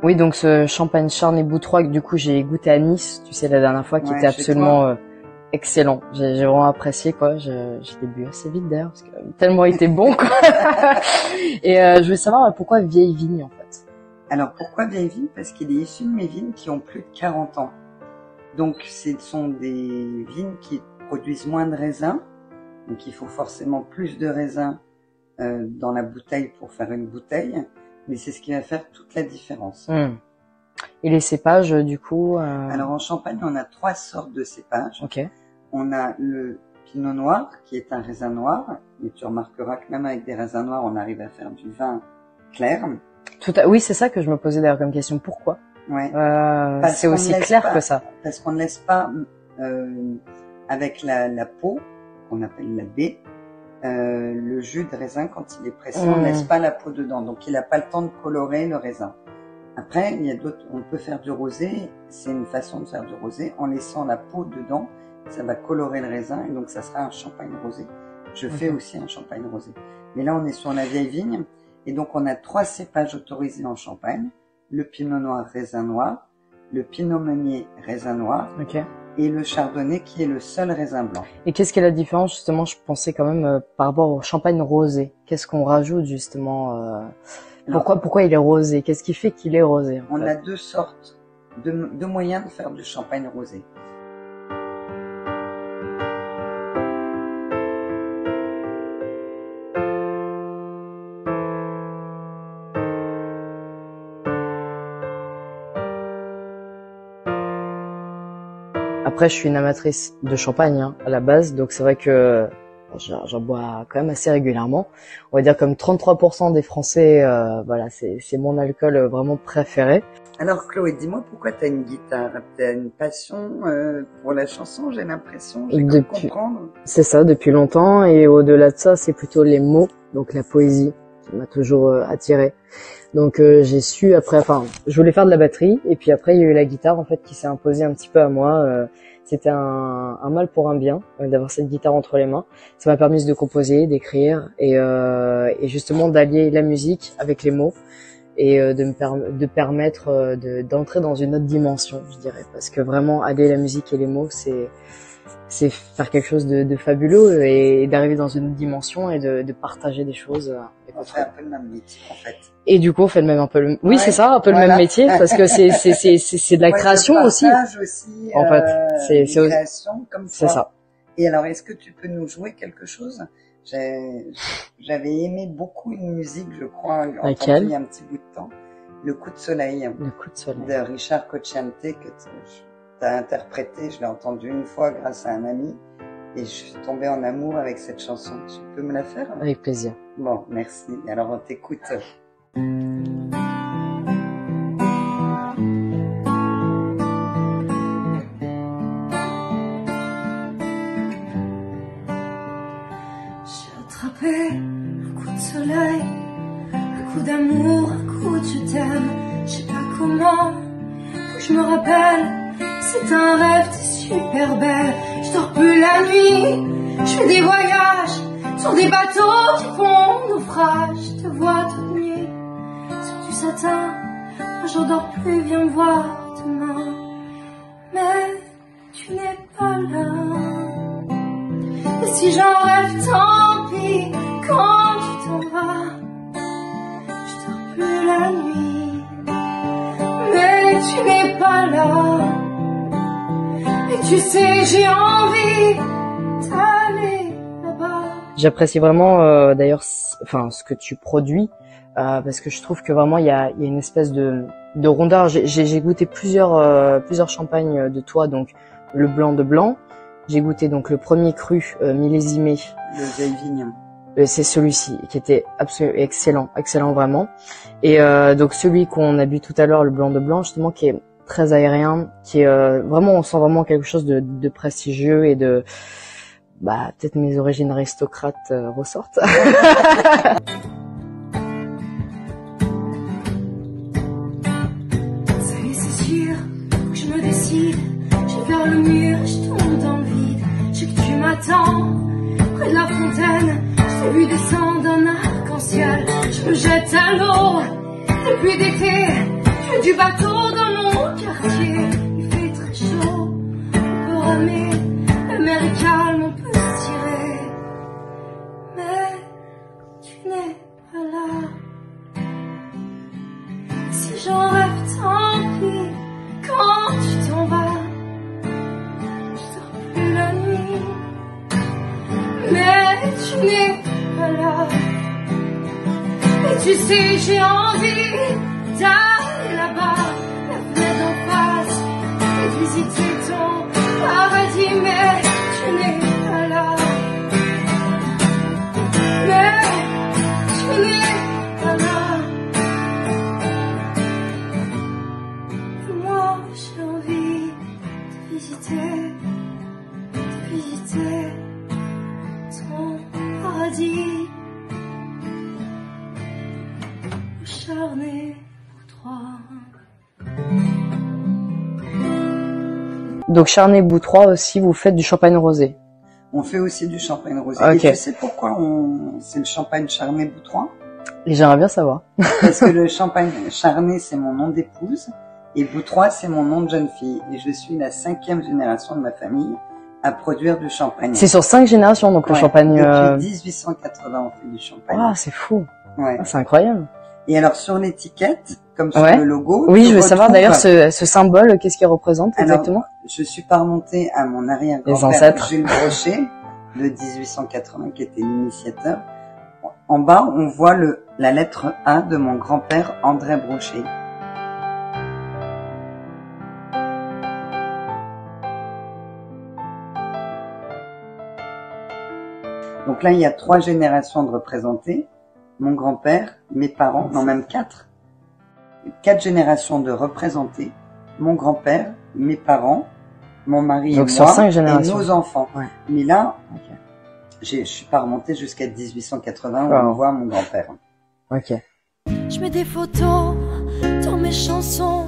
Oui, donc ce champagne Charny Boutroux, du coup, j'ai goûté à Nice, tu sais, la dernière fois, qui était absolument excellent. J'ai vraiment apprécié, quoi. J'ai bu assez vite d'ailleurs, parce que tellement il était bon, quoi. Et je voulais savoir pourquoi vieille vigne, en fait. Alors, pourquoi vieille vigne? Parce qu'il est issu de mes vignes qui ont plus de 40 ans. Donc, ce sont des vignes qui produisent moins de raisins. Donc, il faut forcément plus de raisins dans la bouteille pour faire une bouteille. Mais c'est ce qui va faire toute la différence. Et les cépages, du coup Alors, en Champagne, on a 3 sortes de cépages. Okay. On a le Pinot Noir, qui est un raisin noir. Mais tu remarqueras que même avec des raisins noirs, on arrive à faire du vin clair. Oui, c'est ça que je me posais d'ailleurs comme question. Pourquoi? Ouais. C'est aussi clair que ça. Parce qu'on ne laisse pas avec la peau, qu'on appelle la baie, le jus de raisin quand il est pressé, on ne laisse pas la peau dedans, donc il n'a pas le temps de colorer le raisin. Après, il y a d'autres, on peut faire du rosé, c'est une façon de faire du rosé en laissant la peau dedans, ça va colorer le raisin et donc ça sera un champagne rosé. Je fais aussi un champagne rosé. Mais là, on est sur la vieille vigne. Et donc, on a 3 cépages autorisés en Champagne. Le Pinot Noir raisin noir, le Pinot Meunier raisin noir et le Chardonnay qui est le seul raisin blanc. Et qu'est-ce qu'est la différence, justement, je pensais quand même par rapport au champagne rosé? Qu'est-ce qu'on rajoute, justement pourquoi il est rosé? Qu'est-ce qui fait qu'il est rosé? On a 2 sortes, deux moyens de faire du champagne rosé. Après, je suis une amatrice de champagne à la base, donc c'est vrai que j'en bois quand même assez régulièrement. On va dire comme 33% des Français, voilà, c'est mon alcool vraiment préféré. Alors Chloé, dis-moi pourquoi tu as une guitare? Tu as une passion pour la chanson, j'ai l'impression, j'ai cru comprendre. C'est ça, depuis longtemps, et au-delà de ça, c'est plutôt les mots, donc la poésie qui m'a toujours attiré. Donc j'ai su après, je voulais faire de la batterie, et puis après il y a eu la guitare en fait qui s'est imposée un petit peu à moi. C'était un mal pour un bien d'avoir cette guitare entre les mains. Ça m'a permis de composer, d'écrire et justement d'allier la musique avec les mots et de permettre d'entrer dans une autre dimension, je dirais, parce que vraiment allier la musique et les mots, c'est faire quelque chose de fabuleux et d'arriver dans une autre dimension et de partager des choses. On fait un peu le même métier en fait. Et du coup, on fait le même oui, c'est ça, un peu le même métier, parce que c'est de la création aussi. En fait, c'est création comme ça. C'est ça. Et alors, est-ce que tu peux nous jouer quelque chose? J'avais aimé beaucoup une musique, je crois, entendue il y a un petit bout de temps. Le coup de soleil. Le coup de soleil. De Richard Cocciante, que tu as interprété. Je l'ai entendu une fois grâce à un ami. Et je suis tombée en amour avec cette chanson. Tu peux me la faire? Avec plaisir. Bon, merci. Alors, on t'écoute. Je attrapais un coup de soleil, un coup d'amour, un coup de je t'aime. Je sais pas comment, faut que je me rappelle. C'est un rêve, t'es super belle. Je dors plus la nuit, je fais des voyages sur des bateaux qui font naufrage. Je te vois toute nuit sur du satin. Moi j'en dors plus, viens me voir demain. Mais tu n'es pas là. Et si j'en rêve, tant pis. Quand tu t'en vas, je dors plus la nuit. Mais tu n'es pas là. Et tu sais, j'ai envie d'aller là-bas. J'apprécie vraiment d'ailleurs ce que tu produis parce que je trouve que vraiment il y a une espèce de rondeur. J'ai goûté plusieurs champagnes de toi, donc le blanc de blanc. J'ai goûté donc le premier cru millésimé. Le vieille vigne. C'est celui-ci qui était absolument excellent vraiment. Et donc celui qu'on a bu tout à l'heure, le blanc de blanc, justement, qui est très aérien, qui est vraiment, on sent vraiment quelque chose de prestigieux et de, peut-être mes origines aristocrates ressortent. Ça y est, c'est sûr, faut que je me décide. J'ai vers le mur, je tombe dans le vide. Je sais que tu m'attends près de la fontaine. Je t'ai vu descendre d'un arc-en-ciel. Je me jette à l'eau depuis d'été. fais du bateau dans mon quartier. Il fait très chaud, on peut ramer, la mer est calme, on peut se tirer. Mais tu n'es pas là. Si j'en rêve, tant pis. Quand tu t'en vas, je dors plus la nuit. Mais tu n'es pas là. Et tu sais, j'ai envie d'aller là-bas, la fenêtre en face, et visiter ton paradis. Mais tu n'es pas là. Mais tu n'es pas là. Moi, j'ai envie de visiter ton paradis. Au Charnay-Boutrois. Donc Charnay-Boutrois aussi, vous faites du champagne rosé. On fait aussi du champagne rosé. Okay. Et tu sais pourquoi c'est le champagne Charnay-Boutrois? Et j'aimerais bien savoir. Parce que le champagne Charnay, c'est mon nom d'épouse. Et Boutrois, c'est mon nom de jeune fille. Et je suis la 5e génération de ma famille à produire du champagne. C'est sur 5 générations, donc le champagne... Depuis 1880, on fait du champagne. Ah, c'est fou. Ouais. Ah, c'est incroyable. Et alors, sur l'étiquette, comme sur le logo... Oui, je veux savoir d'ailleurs ce symbole, qu'est-ce qu'il représente exactement? Je suis pas remontée à mon arrière-grand-père Jules Brochet, de 1880, qui était l'initiateur. En bas, on voit la lettre A de mon grand-père André Brochet. Donc là, il y a 3 générations de représentés. Mon grand-père, mes parents, non même 4. 4 générations de représentés. Mon grand-père, mes parents, mon mari donc et sur moi, 5 générations. Et nos enfants. Ouais. Mais là, je suis pas remontée jusqu'à 1880 où on voit mon grand-père. Ok. Je mets des photos dans mes chansons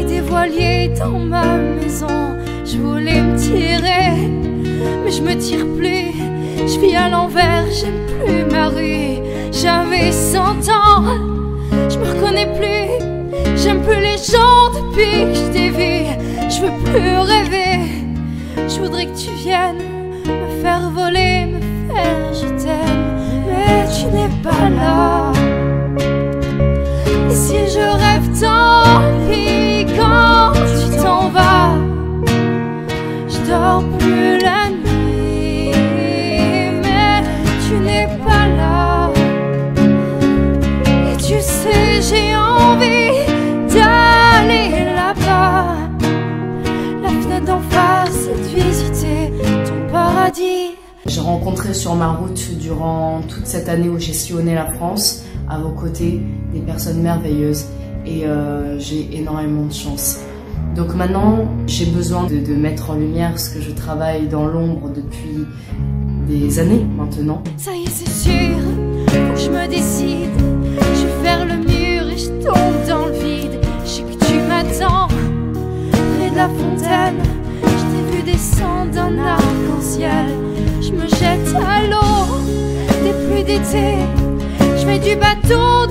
et des voiliers dans ma maison. Je voulais me tirer, mais je me tire plus. Je vis à l'envers, j'aime plus ma rue. J'avais 100 ans, je me reconnais plus. J'aime plus les gens depuis que je t'ai vu. Je veux plus rêver. Je voudrais que tu viennes me faire voler, me faire je t'aime. Mais tu n'es pas là. Et si je rêve tant pis quand tu t'en vas, je dors plus la nuit. Mais tu n'es pas là. Et tu sais, j'ai envie d'aller là-bas, la fenêtre d'en face, et de visiter ton paradis. J'ai rencontré sur ma route durant toute cette année où j'ai sillonné la France, à vos côtés, des personnes merveilleuses et j'ai énormément de chance. Donc maintenant, j'ai besoin de mettre en lumière ce que je travaille dans l'ombre depuis des années maintenant. Ça y est, c'est sûr, faut que je me décide. Je vais faire le mur et je tombe dans le vide. Je sais que tu m'attends près de la fontaine. Je t'ai vu descendre d'un arc-en-ciel. Je me jette à l'eau des pluies d'été. Je fais du bateau